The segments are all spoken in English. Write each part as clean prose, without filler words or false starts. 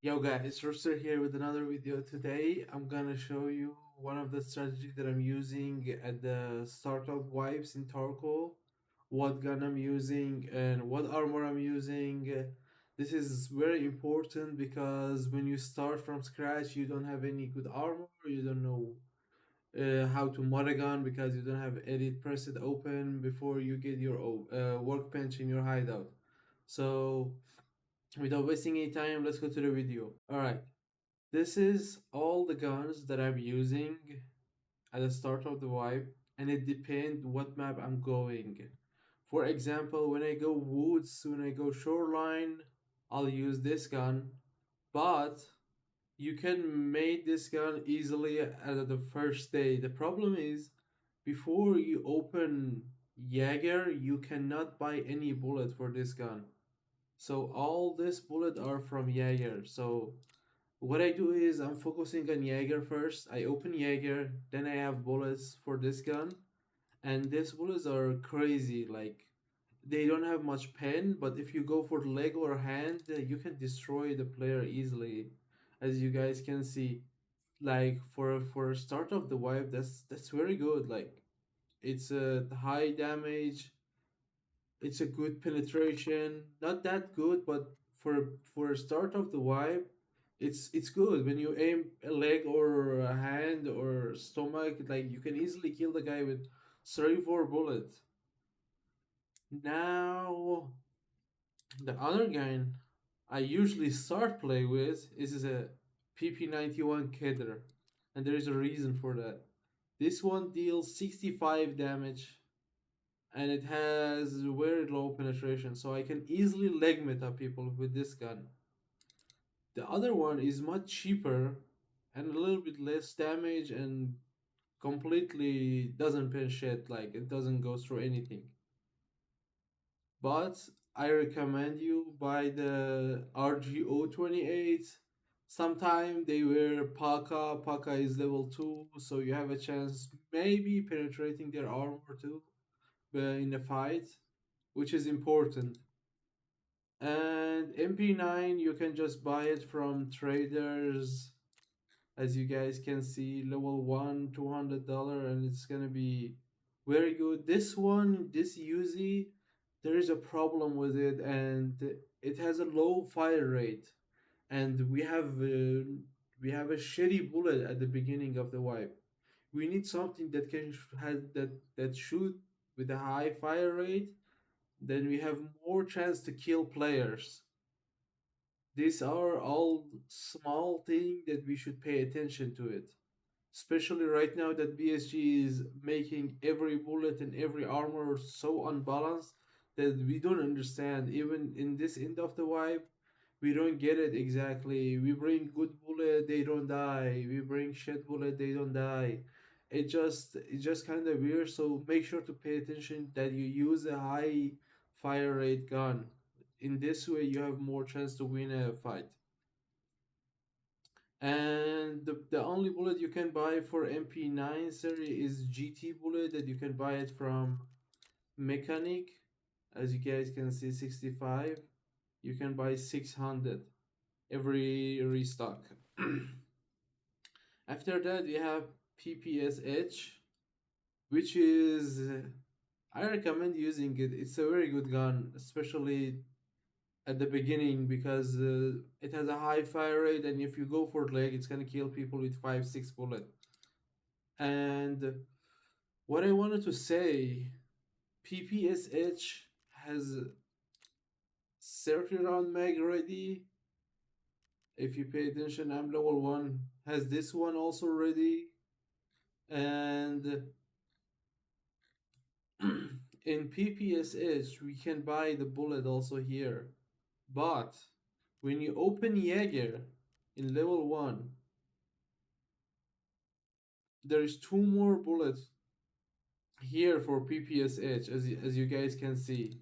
Yo guys, it's Rooster here with another video. Today I'm gonna show you one of the strategies that I'm using at the start of wipes in Tarkov, what gun I'm using and what armor I'm using. This is very important because when you start from scratch you don't have any good armor, you don't know how to mod a gun because you don't have edit preset open before you get your workbench in your hideout. So without wasting any time, let's go to the video. Alright, this is all the guns that I'm using at the start of the wipe, and it depends what map I'm going. For example, when I go woods, when I go shoreline, I'll use this gun, but you can make this gun easily at the first day. The problem is, before you open Jaeger, you cannot buy any bullet for this gun. So all this bullet are from Jaeger. So what I do is I'm focusing on Jaeger first. I open Jaeger, then I have bullets for this gun, and these bullets are crazy. Like they don't have much pen, but if you go for leg or hand, you can destroy the player easily, as you guys can see. Like for a start of the wipe, that's very good. Like it's a high damage, it's a good penetration, not that good, but for a start of the wipe, it's good. When you aim a leg or a hand or stomach, like you can easily kill the guy with 34 bullets. Now the other gun I usually start play with is a PP91 Keder, and there is a reason for that. This one deals 65 damage and it has very low penetration, so I can easily leg meta people with this gun. The other one is much cheaper and a little bit less damage and completely doesn't pen shit, like it doesn't go through anything. But I recommend you buy the RGO28. Sometime they wear Paka. Paka is level 2, so you have a chance maybe penetrating their armor too in a fight, which is important. And MP9, you can just buy it from traders. As you guys can see, level 1, $200, and it's gonna be very good. This one, this Uzi, there is a problem with it, and it has a low fire rate. And we have a shitty bullet at the beginning of the wipe. We need something that can has that shoot with a high fire rate, then we have more chance to kill players. These are all small things that we should pay attention to it. Especially right now that BSG is making every bullet and every armor so unbalanced that we don't understand. Even in this end of the wipe, we don't get it exactly. We bring good bullet, they don't die. We bring shit bullet, they don't die. It's just kind of weird. So make sure to pay attention that you use a high fire rate gun. In this way, you have more chance to win a fight. And the only bullet you can buy for MP9 series is GT bullet that you can buy it from Mechanic. As you guys can see, 65. You can buy 600 every restock. After that, we have Ppsh, which is I recommend using it. It's a very good gun, especially at the beginning because it has a high fire rate, and if you go for leg, it's gonna kill people with 5-6 bullet. And what I wanted to say, Ppsh has 30 round mag ready. If you pay attention, I'm level 1. Has this one also ready, and in Ppsh we can buy the bullet also here. But when you open Jaeger in level 1, there is 2 more bullets here for Ppsh, as you guys can see.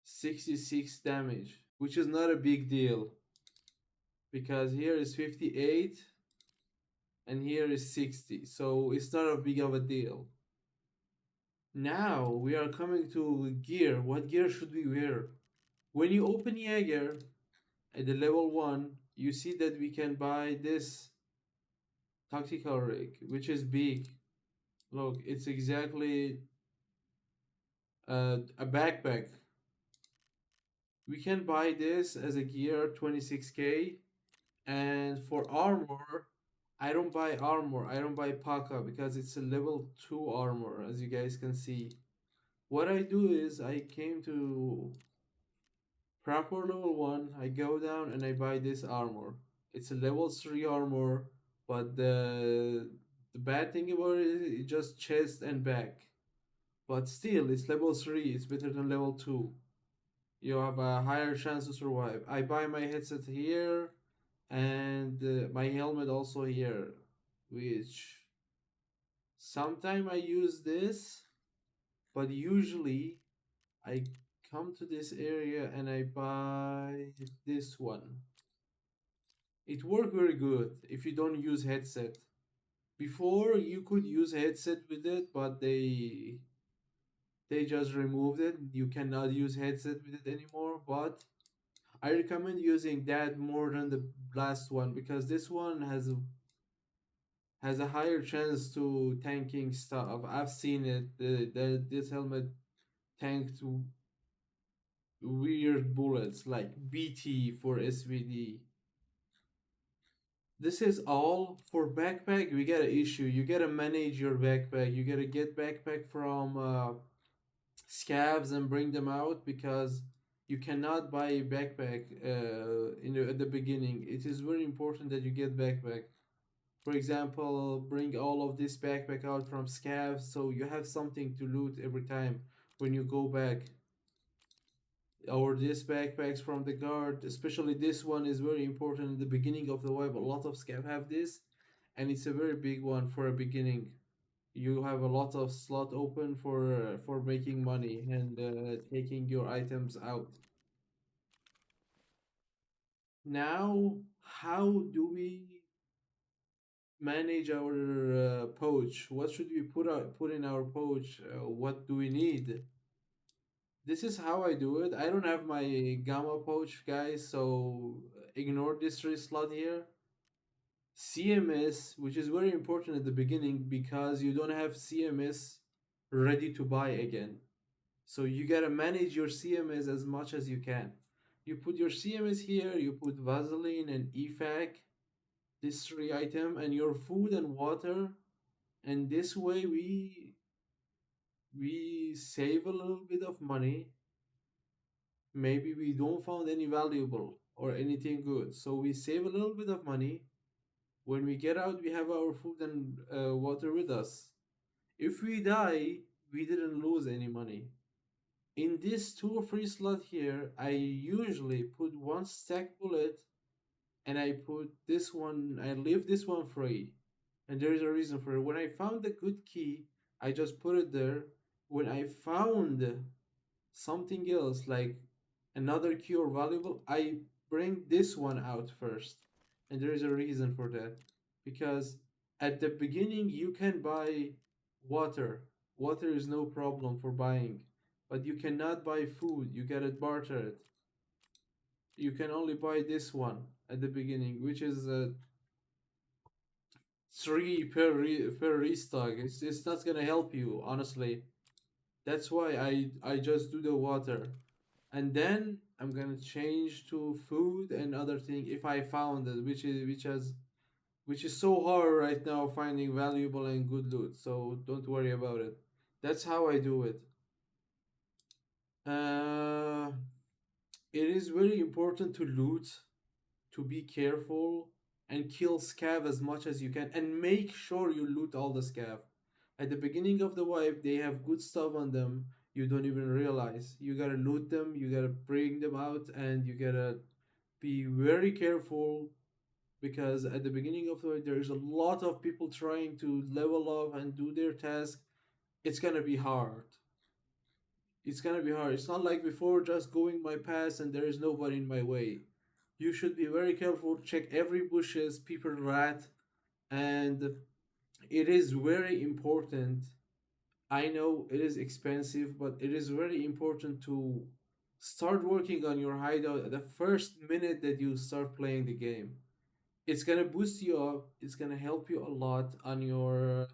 66 damage, which is not a big deal because here is 58 and here is 60, so it's not a big of a deal. Now we are coming to gear. What gear should we wear? When you open Jaeger At the level 1, you see that we can buy this tactical rig, which is big. Look, it's exactly a backpack. We can buy this as a gear 26k. And for armor, I don't buy armor. I don't buy Paka because it's a level 2 armor, as you guys can see. What I do is I came to proper level 1, I go down and I buy this armor. It's a level 3 armor, but the bad thing about it is it just chest and back. But still, it's level 3, it's better than level 2. You have a higher chance to survive. I buy my headset here and my helmet also here, which sometime I use this, but usually I come to this area and I buy this one. It worked very good if you don't use headset. Before you could use headset with it, but they just removed it. You cannot use headset with it anymore. But I recommend using that more than the last one because this one has a higher chance to tanking stuff. I've seen it. This helmet tanked weird bullets like BT for SVD. This is all for backpack. We got an issue. You gotta manage your backpack. You gotta get backpack from scavs and bring them out because you cannot buy a backpack at the beginning. It is very important that you get backpack. For example, bring all of this backpack out from scavs so you have something to loot every time when you go back. Or this backpacks from the guard, especially this one is very important in the beginning of the web. A lot of scav have this, and it's a very big one for a beginning. You have a lot of slot open for making money and taking your items out. Now, how do we manage our pouch? What should we put in our pouch? What do we need? This is how I do it. I don't have my gamma pouch, guys, so ignore this three slot here. CMS, which is very important at the beginning because you don't have CMS ready to buy again. So you gotta manage your CMS as much as you can. You put your CMS here, you put Vaseline and EFAC, this three item, and your food and water, and this way we save a little bit of money. Maybe we don't found any valuable or anything good, so we save a little bit of money. When we get out, we have our food and water with us. If we die, we didn't lose any money. In this 2 or 3 slot here, I usually put one stack bullet and I put this one, I leave this one free. And there is a reason for it. When I found a good key, I just put it there. When I found something else, like another key or valuable, I bring this one out first. And there is a reason for that. Because at the beginning, you can buy water. Water is no problem for buying. But you cannot buy food. You gotta barter it. You can only buy this one at the beginning, which is 3 per restock. It's not gonna help you, honestly. That's why I just do the water. And then I'm gonna change to food and other thing if I found it, which is so hard right now finding valuable and good loot. So don't worry about it. That's how I do it. Uh, it is very important to loot, to be careful, and kill scav as much as you can, and make sure you loot all the scav. At the beginning of the wipe, they have good stuff on them. You don't even realize. You gotta loot them. You gotta bring them out, and you gotta be very careful because at the beginning of the way there's a lot of people trying to level up and do their task. It's gonna be hard. It's gonna be hard. It's not like before just going my path and there is nobody in my way. You should be very careful, check every bushes, people rat, and it is very important. I know it is expensive, but it is very important to start working on your hideout at the first minute that you start playing the game. It's gonna boost you up, it's gonna help you a lot on your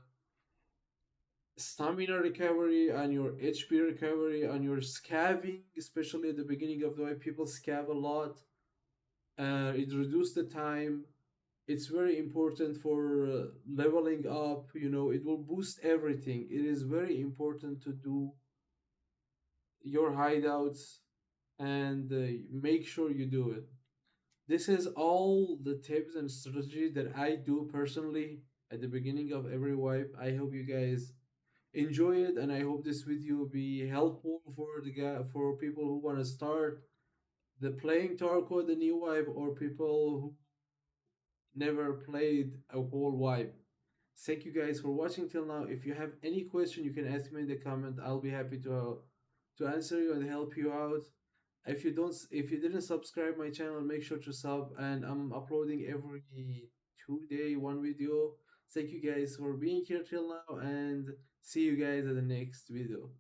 stamina recovery, on your HP recovery, on your scavving, especially at the beginning of the way people scav a lot. It reduces the time. It's very important for leveling up. It will boost everything. It is very important to do your hideouts and make sure you do it. This is all the tips and strategy that I do personally at the beginning of every wipe. I hope you guys enjoy it, and I hope this video will be helpful for the guy for people who want to start the playing Tarkov the new wipe, or people who never played a whole wipe. Thank you guys for watching till now. If you have any question, you can ask me in the comment. I'll be happy to answer you and help you out. If you didn't subscribe my channel, make sure to sub. And I'm uploading every 2 day one video. Thank you guys for being here till now, and see you guys at the next video.